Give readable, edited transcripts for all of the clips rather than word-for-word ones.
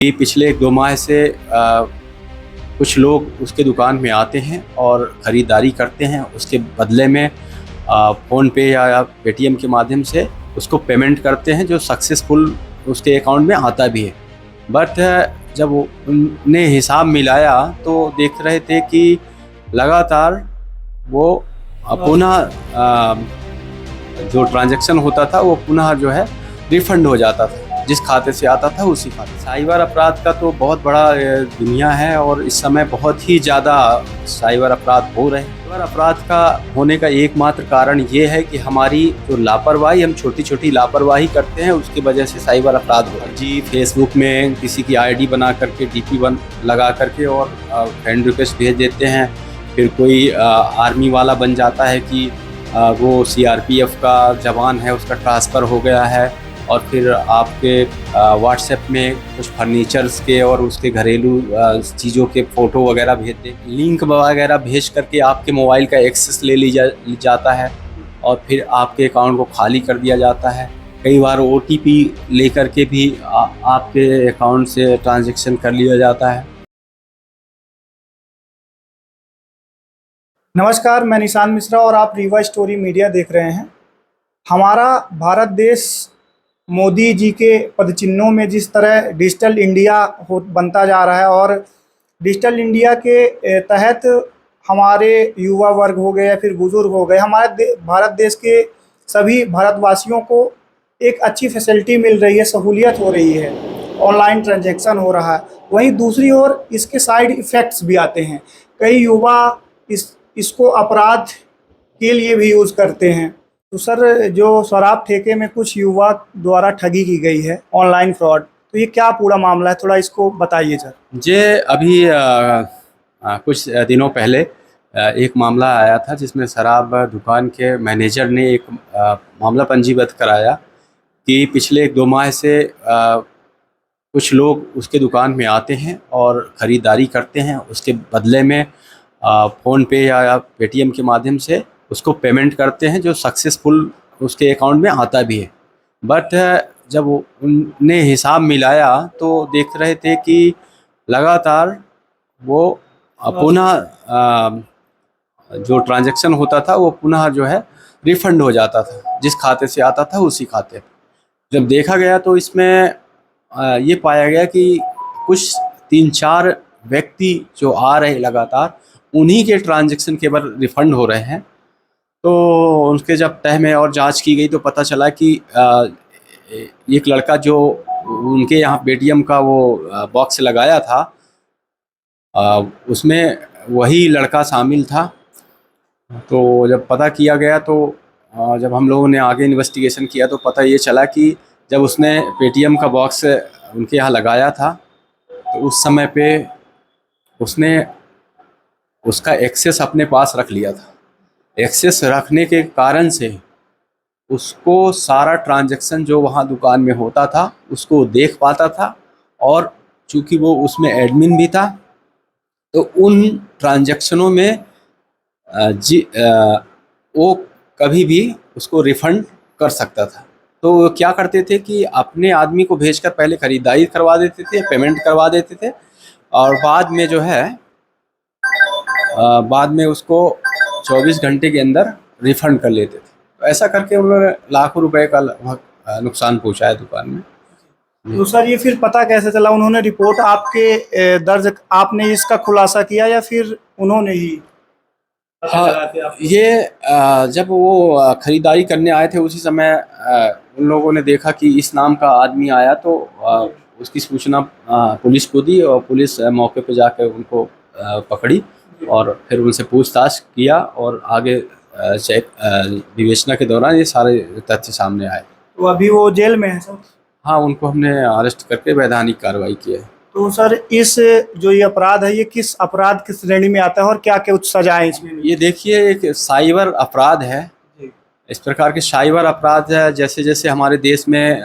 कि पिछले 1-2 माह से कुछ लोग उसके दुकान में आते हैं और ख़रीदारी करते हैं। उसके बदले में फ़ोन पे या पेटीएम के माध्यम से उसको पेमेंट करते हैं, जो सक्सेसफुल उसके अकाउंट में आता भी है। बट जब उनने हिसाब मिलाया तो देख रहे थे कि लगातार वो पुनः जो ट्रांजैक्शन होता था वो पुनः जो है रिफ़ंड हो जाता था, जिस खाते से आता था उसी खाते। साइबर अपराध का तो बहुत बड़ा दुनिया है और इस समय बहुत ही ज़्यादा साइबर अपराध हो रहे हैं। साइबर अपराध का होने का एकमात्र कारण ये है कि हमारी जो लापरवाही, हम छोटी छोटी लापरवाही करते हैं, उसकी वजह से साइबर अपराध हो रहा है। जी, फेसबुक में किसी की आईडी बना करके DP1 लगा करके और फ्रेंड रिक्वेस्ट भेज देते हैं। फिर कोई आर्मी वाला बन जाता है कि वो CRPF का जवान है, उसका ट्रांसफ़र हो गया है, और फिर आपके व्हाट्सएप में कुछ फर्नीचर्स के और उसके घरेलू चीज़ों के फ़ोटो वगैरह भेज दें, लिंक वगैरह भेज करके आपके मोबाइल का एक्सेस ले लिया जाता है और फिर आपके अकाउंट को खाली कर दिया जाता है। कई बार OTP लेकर के भी आपके अकाउंट से ट्रांजैक्शन कर लिया जाता है। नमस्कार, मैं निशान मिश्रा और आप रीवा स्टोरी मीडिया देख रहे हैं। हमारा भारत देश मोदी जी के पदचिन्हों में जिस तरह डिजिटल इंडिया बनता जा रहा है और डिजिटल इंडिया के तहत हमारे युवा वर्ग हो गए या फिर बुजुर्ग हो गए, हमारे भारत देश के सभी भारतवासियों को एक अच्छी फैसिलिटी मिल रही है, सहूलियत हो रही है, ऑनलाइन ट्रांजैक्शन हो रहा है। वहीं दूसरी ओर इसके साइड इफ़ेक्ट्स भी आते हैं। कई युवा इसको अपराध के लिए भी यूज़ करते हैं। तो सर, जो शराब ठेके में कुछ युवा द्वारा ठगी की गई है, ऑनलाइन फ्रॉड, तो ये क्या पूरा मामला है, थोड़ा इसको बताइए सर। अभी कुछ दिनों पहले एक मामला आया था जिसमें शराब दुकान के मैनेजर ने एक मामला पंजीबद्ध कराया कि पिछले 1-2 माह से कुछ लोग उसके दुकान में आते हैं और ख़रीदारी करते हैं। उसके बदले में फ़ोन पे या पेटीएम के माध्यम से उसको पेमेंट करते हैं, जो सक्सेसफुल उसके अकाउंट में आता भी है। बट जब उनने हिसाब मिलाया तो देख रहे थे कि लगातार वो पुनः जो ट्रांजैक्शन होता था वो पुनः जो है रिफ़ंड हो जाता था, जिस खाते से आता था उसी खाते पे। जब देखा गया तो इसमें ये पाया गया कि कुछ 3-4 व्यक्ति जो आ रहे लगातार, उन्हीं के ट्रांजैक्शन केवल रिफ़ंड हो रहे हैं। तो उनके जब तह में और जांच की गई तो पता चला कि एक लड़का जो उनके यहाँ पेटीएम का वो बॉक्स लगाया था, उसमें वही लड़का शामिल था। तो जब पता किया गया तो जब हम लोगों ने आगे इन्वेस्टिगेशन किया तो पता ये चला कि जब उसने पेटीएम का बॉक्स उनके यहाँ लगाया था तो उस समय पे उसने उसका एक्सेस अपने पास रख लिया था। एक्सेस रखने के कारण से उसको सारा ट्रांजैक्शन जो वहाँ दुकान में होता था उसको देख पाता था, और चूँकि वो उसमें एडमिन भी था तो उन ट्रांजैक्शनों में वो कभी भी उसको रिफ़ंड कर सकता था। तो वो क्या करते थे कि अपने आदमी को भेजकर पहले ख़रीदारी करवा देते थे, पेमेंट करवा देते थे, और बाद में जो है बाद में उसको 24 घंटे के अंदर रिफ़ंड कर लेते थे। तो ऐसा करके उन्होंने लाखों रुपए का नुकसान पहुंचाया दुकान में। तो सर, ये फिर पता कैसे चला? उन्होंने रिपोर्ट आपके दर्ज, आपने इसका खुलासा किया या फिर उन्होंने ही? हाँ, ये जब वो ख़रीदारी करने आए थे उसी समय उन लोगों ने देखा कि इस नाम का आदमी आया, तो उसकी सूचना पुलिस को दी और पुलिस मौके पे जाकर उनको पकड़ी और फिर उनसे पूछताछ किया, और आगे विवेचना के दौरान ये सारे तथ्य सामने आए। तो अभी वो जेल में है सर? हाँ, उनको हमने अरेस्ट करके वैधानिक कार्रवाई की है। तो सर, इस जो ये अपराध है, ये किस अपराध की श्रेणी में आता है और क्या क्या उच्च सजा है इसमें? ये देखिए, एक साइबर अपराध है। इस प्रकार के साइबर अपराध है, जैसे जैसे हमारे देश में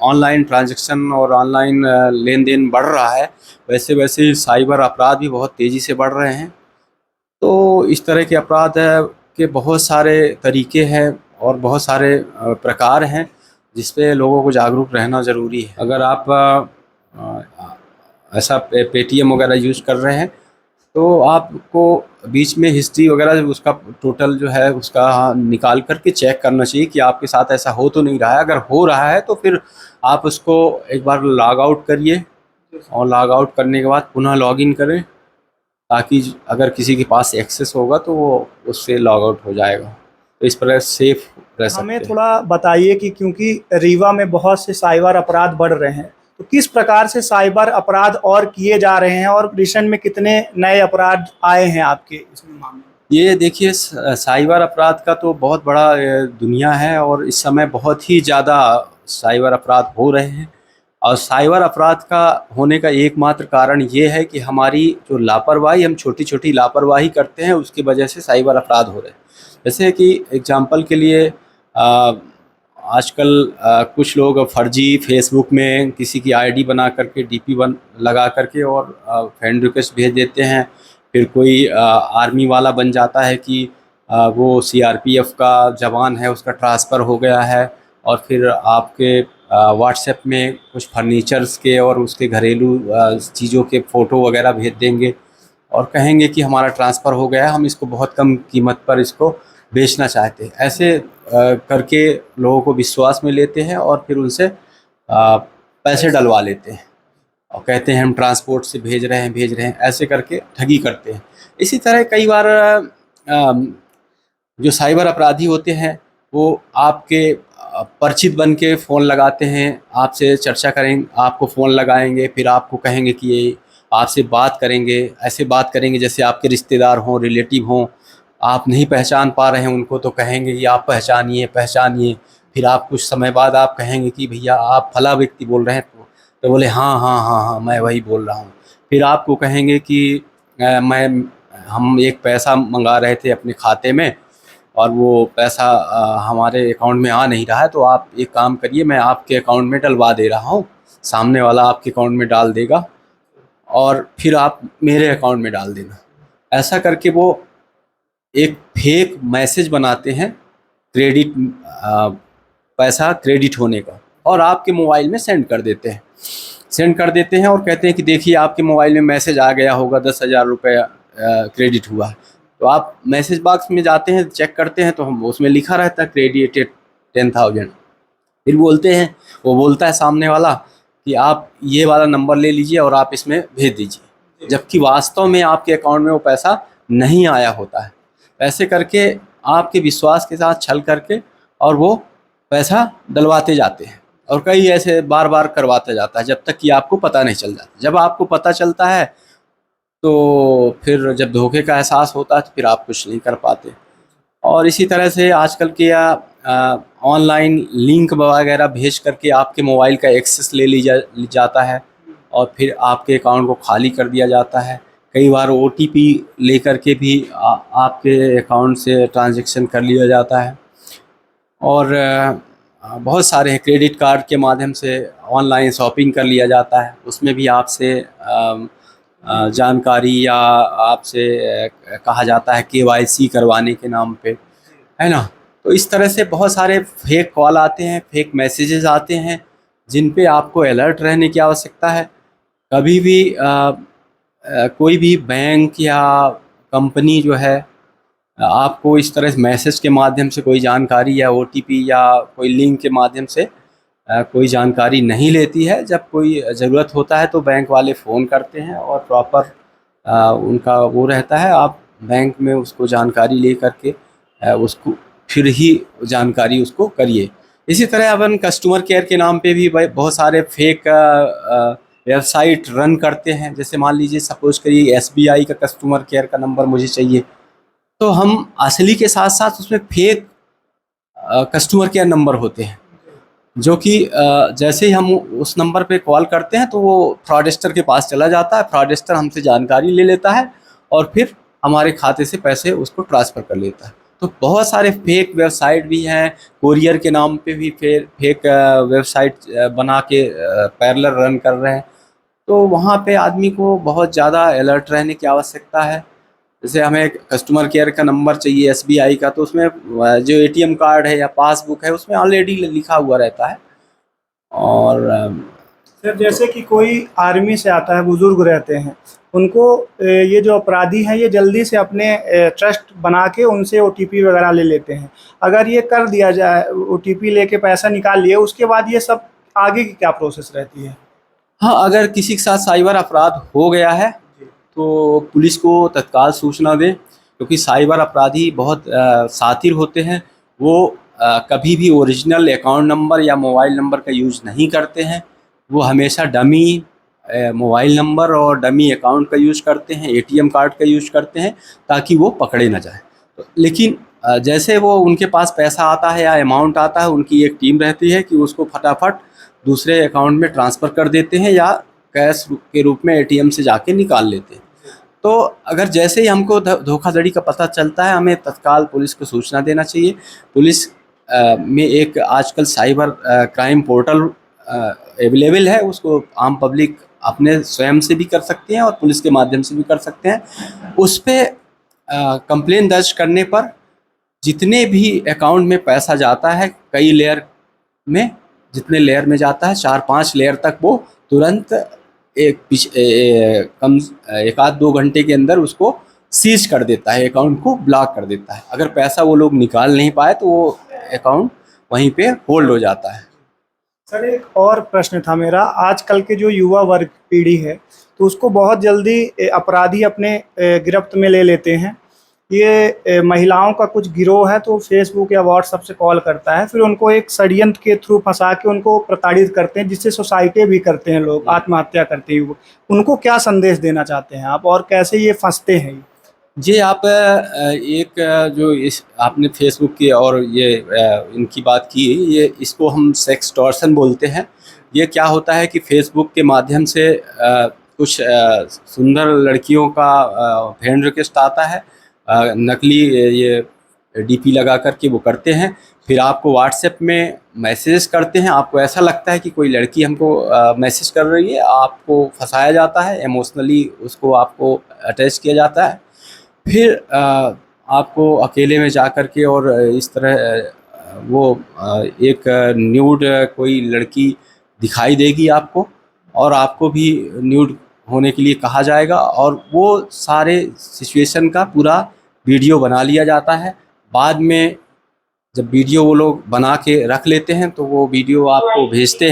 ऑनलाइन ट्रांजैक्शन और ऑनलाइन लेन देन बढ़ रहा है, वैसे वैसे साइबर अपराध भी बहुत तेज़ी से बढ़ रहे हैं। तो इस तरह के अपराध के बहुत सारे तरीके हैं और बहुत सारे प्रकार हैं, जिस पे लोगों को जागरूक रहना ज़रूरी है। अगर आप ऐसा पेटीएम वगैरह यूज़ कर रहे हैं, तो आपको बीच में हिस्ट्री वगैरह उसका टोटल जो है उसका निकाल करके चेक करना चाहिए कि आपके साथ ऐसा हो तो नहीं रहा है। अगर हो रहा है तो फिर आप उसको एक बार लॉग आउट करिए, और लॉग आउट करने के बाद पुनः लॉगिन करें, ताकि अगर किसी के पास एक्सेस होगा तो वो उससे लॉग आउट हो जाएगा। तो इस प्रकार सेफ रह सकते हमें हैं। थोड़ा बताइए कि क्योंकि रीवा में बहुत से साइबर अपराध बढ़ रहे हैं, तो किस प्रकार से साइबर अपराध और किए जा रहे हैं और रिसेंट में कितने नए अपराध आए हैं आपके इसमें मामले में? ये देखिए, साइबर अपराध का तो बहुत बड़ा दुनिया है, और इस समय बहुत ही ज़्यादा साइबर अपराध हो रहे हैं। और साइबर अपराध का होने का एकमात्र कारण ये है कि हमारी जो लापरवाही, हम छोटी छोटी लापरवाही करते हैं, उसकी वजह से साइबर अपराध हो रहे हैं। जैसे कि एग्जांपल के लिए आजकल कुछ लोग फर्जी फेसबुक में किसी की आईडी बना करके डीपी लगा करके और फ्रेंड रिक्वेस्ट भेज देते हैं। फिर कोई आर्मी वाला बन जाता है कि वो सीआरपीएफ का जवान है, उसका ट्रांसफ़र हो गया है, और फिर आपके व्हाट्सएप में कुछ फर्नीचर्स के और उसके घरेलू चीज़ों के फ़ोटो वगैरह भेज देंगे, और कहेंगे कि हमारा ट्रांसफ़र हो गया है, हम इसको बहुत कम कीमत पर इसको बेचना चाहते हैं। ऐसे करके लोगों को विश्वास में लेते हैं, और फिर उनसे पैसे डलवा लेते हैं, और कहते हैं हम ट्रांसपोर्ट से भेज रहे हैं, ऐसे करके ठगी करते हैं। इसी तरह कई बार जो साइबर अपराधी होते हैं वो आपके परिचित बन के फ़ोन लगाते हैं, आपसे चर्चा करेंगे, आपको फ़ोन लगाएंगे, फिर आपको कहेंगे कि ये आपसे बात करेंगे, ऐसे बात करेंगे जैसे आपके रिश्तेदार हों, रिलेटिव हों। आप नहीं पहचान पा रहे हैं उनको, तो कहेंगे कि आप पहचानिए पहचानिए। फिर आप कुछ समय बाद आप कहेंगे कि भैया आप फला व्यक्ति बोल रहे हैं, तो बोले हाँ हाँ हाँ हाँ मैं वही बोल रहा हूँ। फिर आपको कहेंगे कि हम एक पैसा मंगा रहे थे अपने खाते में, और वो पैसा हमारे अकाउंट में आ नहीं रहा है, तो आप एक काम करिए, मैं आपके अकाउंट में डलवा दे रहा हूँ। सामने वाला आपके अकाउंट में डाल देगा, और फिर आप मेरे अकाउंट में डाल देना। ऐसा करके वो एक फेक मैसेज बनाते हैं, क्रेडिट पैसा क्रेडिट होने का, और आपके मोबाइल में सेंड कर देते हैं और कहते हैं कि देखिए आपके मोबाइल में मैसेज आ गया होगा, 10,000 रुपये क्रेडिट हुआ है। तो आप मैसेज बॉक्स में जाते हैं, चेक करते हैं, तो हम उसमें लिखा रहता है क्रेडिटेड 10,000। फिर वो बोलता है सामने वाला कि आप ये वाला नंबर ले लीजिए और आप इसमें भेज दीजिए, जबकि वास्तव में आपके अकाउंट में वो पैसा नहीं आया होता है। ऐसे करके आपके विश्वास के साथ छल करके और वो पैसा डलवाते जाते हैं, और कई ऐसे बार बार करवाते जाता है, जब तक कि आपको पता नहीं चल जाता। जब आपको पता चलता है तो फिर जब धोखे का एहसास होता है तो फिर आप कुछ नहीं कर पाते। और इसी तरह से आजकल के ऑनलाइन लिंक वगैरह भेज करके आपके मोबाइल का एक्सेस ले जाता है, और फिर आपके अकाउंट को खाली कर दिया जाता है। कई बार ओटीपी लेकर के भी आपके अकाउंट से ट्रांजैक्शन कर लिया जाता है। और बहुत सारे हैं, क्रेडिट कार्ड के माध्यम से ऑनलाइन शॉपिंग कर लिया जाता है, उसमें भी आपसे जानकारी या आपसे कहा जाता है केवाईसी करवाने के नाम पे, है ना। तो इस तरह से बहुत सारे फेक कॉल आते हैं, फेक मैसेजेस आते हैं, जिन पे आपको अलर्ट रहने की आवश्यकता है। कभी भी कोई भी बैंक या कंपनी जो है आपको इस तरह से मैसेज के माध्यम से कोई जानकारी या ओटीपी या कोई लिंक के माध्यम से कोई जानकारी नहीं लेती है। जब कोई ज़रूरत होता है तो बैंक वाले फ़ोन करते हैं, और प्रॉपर उनका वो रहता है, आप बैंक में उसको जानकारी ले करके उसको फिर ही जानकारी उसको करिए। इसी तरह अपन कस्टमर केयर के नाम पे भी भाई बहुत सारे फेक वेबसाइट रन करते हैं। जैसे मान लीजिए सपोज़ करिए एसबीआई का कस्टमर केयर का नंबर मुझे चाहिए, तो हम असली के साथ साथ उसमें फेक कस्टमर केयर नंबर होते हैं, जो कि जैसे ही हम उस नंबर पे कॉल करते हैं तो वो फ्रॉडस्टर के पास चला जाता है। फ्रॉडस्टर हमसे जानकारी ले लेता है और फिर हमारे खाते से पैसे उसको ट्रांसफ़र कर लेता है। तो बहुत सारे फेक वेबसाइट भी हैं, कोरियर के नाम पे भी फेक वेबसाइट बना के पैरेलल रन कर रहे हैं। तो वहाँ पे आदमी को बहुत ज़्यादा अलर्ट रहने की आवश्यकता है। जैसे हमें कस्टमर केयर का नंबर चाहिए एसबीआई का, तो उसमें जो एटीएम कार्ड है या पासबुक है उसमें ऑलरेडी लिखा हुआ रहता है। और सर जैसे कि कोई आर्मी से आता है, बुजुर्ग रहते हैं, उनको ये जो अपराधी हैं ये जल्दी से अपने ट्रस्ट बना के उनसे ओटीपी वगैरह ले लेते हैं। अगर ये कर दिया जाए, ओटीपी लेके पैसा निकाल लिए, उसके बाद ये सब आगे की क्या प्रोसेस रहती है? हाँ, अगर किसी के साथ साइबर अपराध हो गया है तो पुलिस को तत्काल सूचना दें, क्योंकि साइबर अपराधी बहुत शातिर होते हैं। वो कभी भी ओरिजिनल अकाउंट नंबर या मोबाइल नंबर का यूज़ नहीं करते हैं। वो हमेशा डमी मोबाइल नंबर और डमी अकाउंट का यूज़ करते हैं, एटीएम कार्ड का यूज़ करते हैं, ताकि वो पकड़े ना जाए। लेकिन जैसे वो उनके पास पैसा आता है या अमाउंट आता है, उनकी एक टीम रहती है कि उसको फटाफट दूसरे अकाउंट में ट्रांसफ़र कर देते हैं या कैश के रूप में एटीएम से जाके निकाल लेते हैं। तो अगर जैसे ही हमको धोखाधड़ी का पता चलता है, हमें तत्काल पुलिस को सूचना देना चाहिए। पुलिस में एक आजकल साइबर क्राइम पोर्टल अवेलेबल है, उसको आम पब्लिक अपने स्वयं से भी कर सकते हैं और पुलिस के माध्यम से भी कर सकते हैं। उस पे कंप्लेन दर्ज करने पर जितने भी अकाउंट में पैसा जाता है, कई लेयर में, जितने लेयर में जाता है 4-5 लेयर तक, वो तुरंत एक आध 2 घंटे के अंदर उसको सीज कर देता है, अकाउंट को ब्लॉक कर देता है। अगर पैसा वो लोग निकाल नहीं पाए तो वो अकाउंट वहीं पे होल्ड हो जाता है। सर एक और प्रश्न था मेरा, आजकल के जो युवा वर्ग पीढ़ी है तो उसको बहुत जल्दी अपराधी अपने गिरफ्त में ले लेते हैं। ये महिलाओं का कुछ गिरोह है तो फेसबुक या व्हाट्सएप से कॉल करता है, फिर उनको एक षड्यंत्र के थ्रू फंसा के उनको प्रताड़ित करते हैं, जिससे सोसाइटी भी करते हैं, लोग आत्महत्या करते हैं। उनको क्या संदेश देना चाहते हैं आप, और कैसे ये फंसते हैं? जी, आप जो इस आपने फेसबुक की और ये इनकी बात की, ये इसको हम सेक्सटॉर्शन बोलते हैं। ये क्या होता है कि फेसबुक के माध्यम से कुछ सुंदर लड़कियों का फ्रेंड रिक्वेस्ट आता है, नकली ये डीपी लगा कर के वो करते हैं। फिर आपको व्हाट्सएप में मैसेज करते हैं, आपको ऐसा लगता है कि कोई लड़की हमको मैसेज कर रही है, आपको फंसाया जाता है, इमोशनली उसको आपको अटैच किया जाता है। फिर आपको अकेले में जा कर के और इस तरह वो एक न्यूड कोई लड़की दिखाई देगी आपको, और आपको भी न्यूड होने के लिए कहा जाएगा, और वो सारे सिचुएशन का पूरा वीडियो बना लिया जाता है। बाद में जब वीडियो वो लोग बना के रख लेते हैं तो वो वीडियो आपको भेजते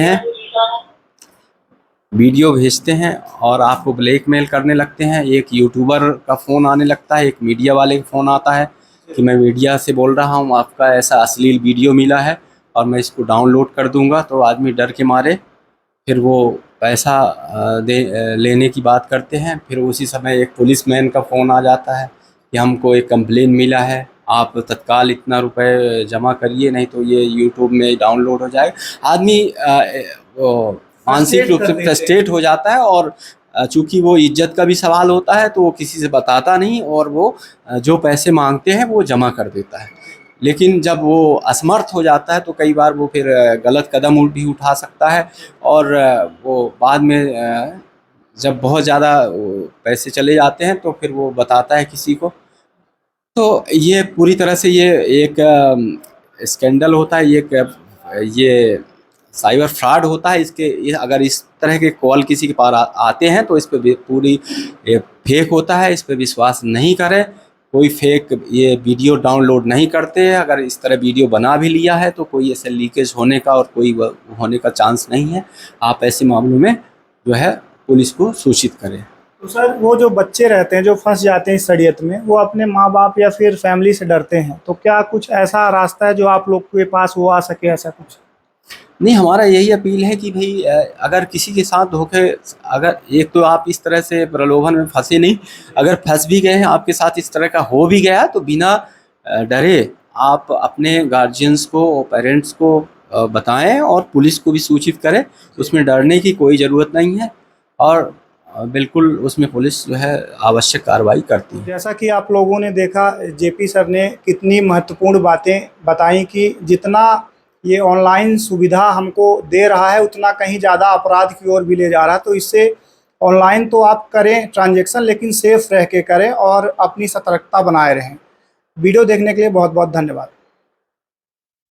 हैं और आपको ब्लैकमेल करने लगते हैं। एक यूट्यूबर का फ़ोन आने लगता है, एक मीडिया वाले का फ़ोन आता है कि मैं मीडिया से बोल रहा हूँ, आपका ऐसा अश्लील वीडियो मिला है और मैं इसको डाउनलोड कर दूँगा। तो आदमी डर के मारे फिर वो पैसा लेने की बात करते हैं। फिर उसी समय एक पुलिसमैन का फ़ोन आ जाता है कि हमको एक कंप्लेन मिला है, आप तत्काल इतना रुपए जमा करिए, नहीं तो ये यूट्यूब में डाउनलोड हो जाएगा। आदमी मानसिक रूप से फ्रस्ट्रेट हो जाता है, और चूँकि वो इज्जत का भी सवाल होता है तो वो किसी से बताता नहीं, और वो जो पैसे मांगते हैं वो जमा कर देता है। लेकिन जब वो असमर्थ हो जाता है तो कई बार वो फिर गलत कदम भी उठा सकता है, और वो बाद में जब बहुत ज़्यादा पैसे चले जाते हैं तो फिर वो बताता है किसी को। तो ये पूरी तरह से ये एक स्कैंडल होता है, ये साइबर फ्रॉड होता है। अगर इस तरह के कॉल किसी के पास आते हैं तो इस पे पूरी फेक होता है, इस पे विश्वास नहीं करें। कोई फेक ये वीडियो डाउनलोड नहीं करते हैं। अगर इस तरह वीडियो बना भी लिया है तो कोई ऐसे लीकेज होने का और कोई होने का चांस नहीं है। आप ऐसे मामलों में जो है पुलिस को सूचित करें। तो सर वो जो बच्चे रहते हैं जो फंस जाते हैं इस षड्यंत्र में, वो अपने माँ बाप या फिर फैमिली से डरते हैं, तो क्या कुछ ऐसा रास्ता है जो आप लोग के पास वो आ सके, ऐसा कुछ? नहीं, हमारा यही अपील है कि भाई अगर किसी के साथ अगर एक तो आप इस तरह से प्रलोभन में फंसे नहीं, अगर फंस भी गए हैं, आपके साथ इस तरह का हो भी गया, तो बिना डरे आप अपने गार्जियंस को, पेरेंट्स को बताएं और पुलिस को भी सूचित करें। उसमें डरने की कोई ज़रूरत नहीं है, और बिल्कुल उसमें पुलिस जो है आवश्यक कार्रवाई करती है। जैसा कि आप लोगों ने देखा, जेपी सर ने कितनी महत्वपूर्ण बातें बताई कि जितना ये ऑनलाइन सुविधा हमको दे रहा है उतना कहीं ज़्यादा अपराध की ओर भी ले जा रहा है। तो इससे ऑनलाइन तो आप करें ट्रांजैक्शन, लेकिन सेफ रह के करें और अपनी सतर्कता बनाए रहें। वीडियो देखने के लिए बहुत बहुत धन्यवाद।